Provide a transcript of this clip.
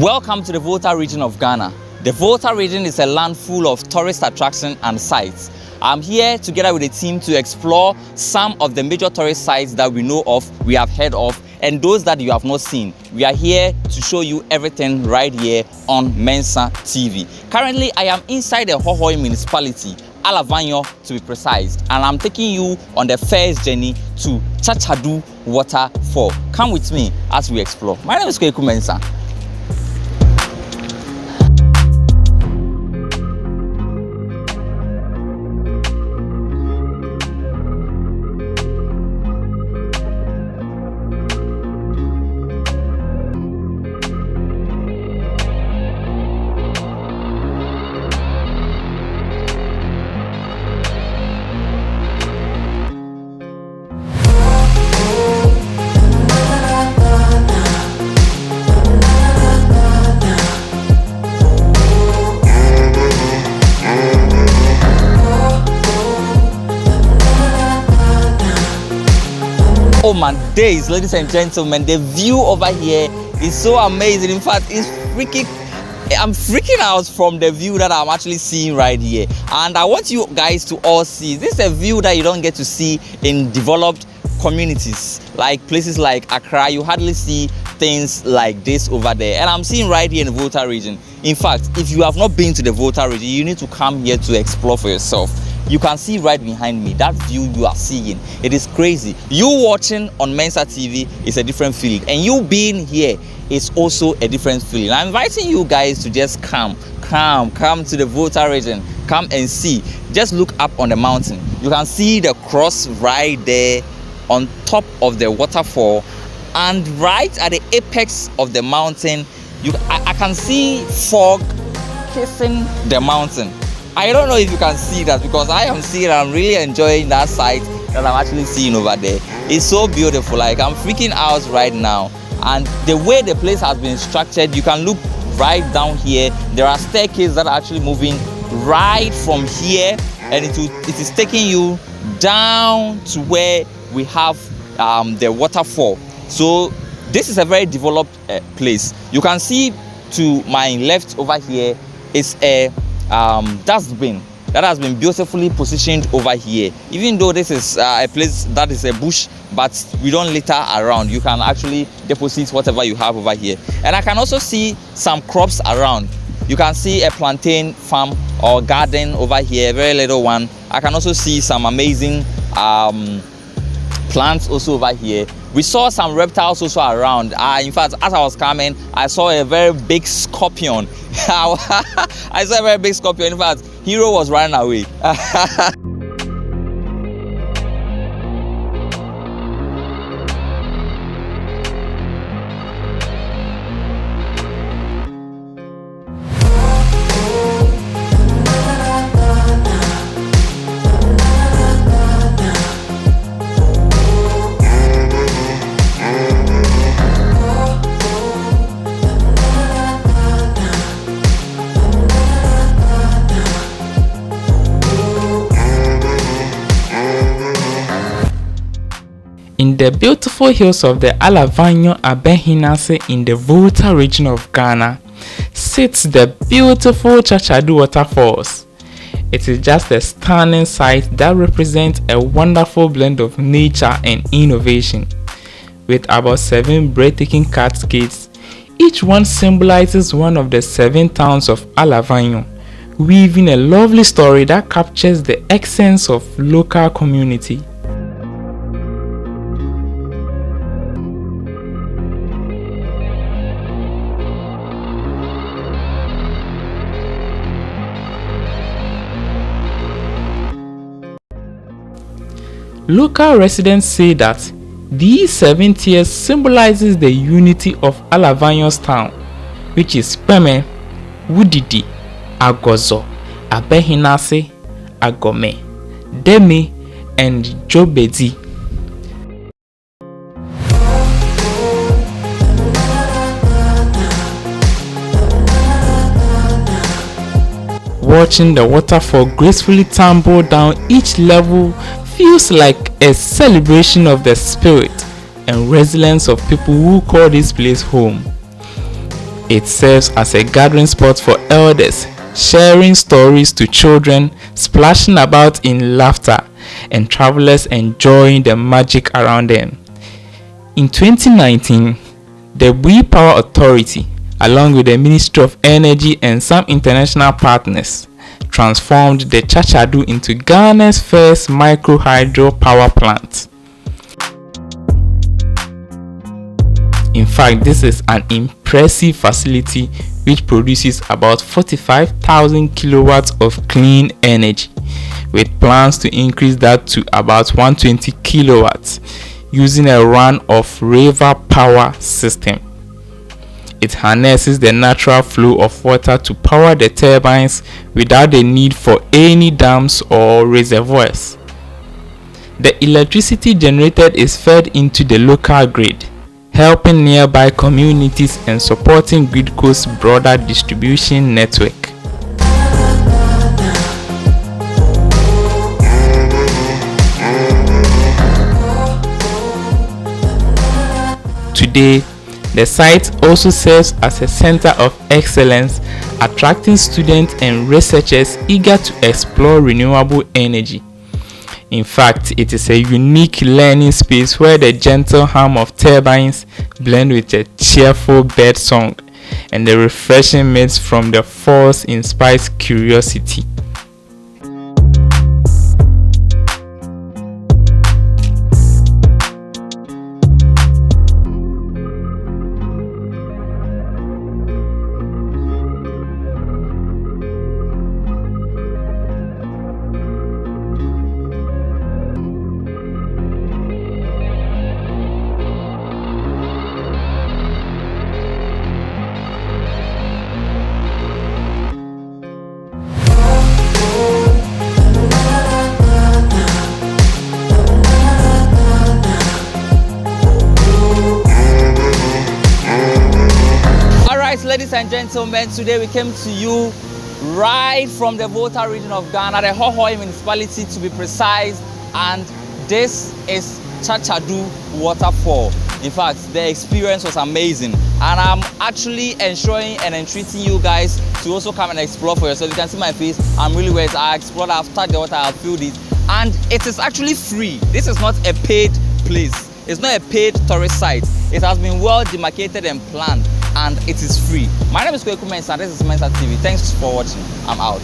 Welcome to the Volta Region of Ghana. The Volta Region is a land full of tourist attractions and sites. I'm here together with a team to explore some of the major tourist sites that we know of, we have heard of, and those that you have not seen. We are here to show you everything right here on Mensa TV. Currently, I am inside the Hohoi municipality, Alavanyo to be precise, and I'm taking you on the first journey to Tsatsadu Waterfall. Come with me as we explore. My name is Mensa. Oh my days, ladies and gentlemen, the view over here is so amazing. In fact, I'm freaking out from the view that I'm actually seeing right here. And I want you guys to all see. This is a view that you don't get to see in developed communities, like places like Accra. You hardly see things like this over there. And I'm seeing right here in the Volta region. In fact, if you have not been to the Volta region, you need to come here to explore for yourself. You can see right behind me, that view you are seeing. It is crazy. You watching on Mensa TV is a different feeling, and you being here is also a different feeling. I'm inviting you guys to just come to the Volta region. Come and see. Just look up on the mountain. You can see the cross right there on top of the waterfall, and right at the apex of the mountain, I can see fog kissing the mountain. I don't know if you can see that, because I am seeing, I'm really enjoying that sight that I'm actually seeing over there. It's so beautiful. Like, I'm freaking out right now. And the way the place has been structured, you can look right down here. There are staircases that are actually moving right from here, and it is taking you down to where we have the waterfall. So this is a very developed place. You can see to my left over here is a dustbin that has been beautifully positioned over here. Even though this is a place that is a bush, but we don't litter around, you can actually deposit whatever you have over here. And I can also see some crops around. You can see a plantain farm or garden over here, a very little one. I can also see some amazing plants also over here. We saw some reptiles also around. In fact, as I was coming, I saw a very big scorpion. I saw a very big scorpion. In fact, Hero was running away. In the beautiful hills of the Alavanyo Abehinase in the Volta region of Ghana sits the beautiful Tsatsadu Waterfalls. It is just a stunning sight that represents a wonderful blend of nature and innovation. With about 7 breathtaking cascades, each one symbolizes one of the 7 towns of Alavanyo, weaving a lovely story that captures the essence of local community. Local residents say that these 7 tiers symbolizes the unity of Alavanyo's town, which is Peme, Wudidi, Agozo, Abehinase, Agome, Demi, and Jobedi. Watching the waterfall gracefully tumble down each level feels like a celebration of the spirit and resilience of people who call this place home. It serves as a gathering spot for elders, sharing stories to children, splashing about in laughter, and travelers enjoying the magic around them. In 2019, the Bui Power Authority, along with the Ministry of Energy and some international partners, transformed the Tsatsadu into Ghana's first micro-hydro power plant. In fact, this is an impressive facility which produces about 45,000 kilowatts of clean energy, with plans to increase that to about 120 kilowatts using a run-of-river power system. It harnesses the natural flow of water to power the turbines without the need for any dams or reservoirs. The electricity generated is fed into the local grid, helping nearby communities and supporting Gridco's broader distribution network. Today, the site also serves as a center of excellence, attracting students and researchers eager to explore renewable energy. In fact, it is a unique learning space where the gentle hum of turbines blend with a cheerful bird song, and the refreshing mist from the falls inspires curiosity. Ladies and gentlemen, today we came to you right from the Volta region of Ghana, the Hohoi municipality to be precise, and this is Tsatsadu Waterfall. In fact, the experience was amazing, and I'm actually ensuring and entreating you guys to also come and explore for yourself. You can see my face, I'm really wet. I explored, I've touched the water, I've filled it, and it is actually free. This is not a paid place. It's not a paid tourist site. It has been well demarcated and planned, and it is free. My name is Kweku Mensah, this is Mensah TV. Thanks for watching. I'm out.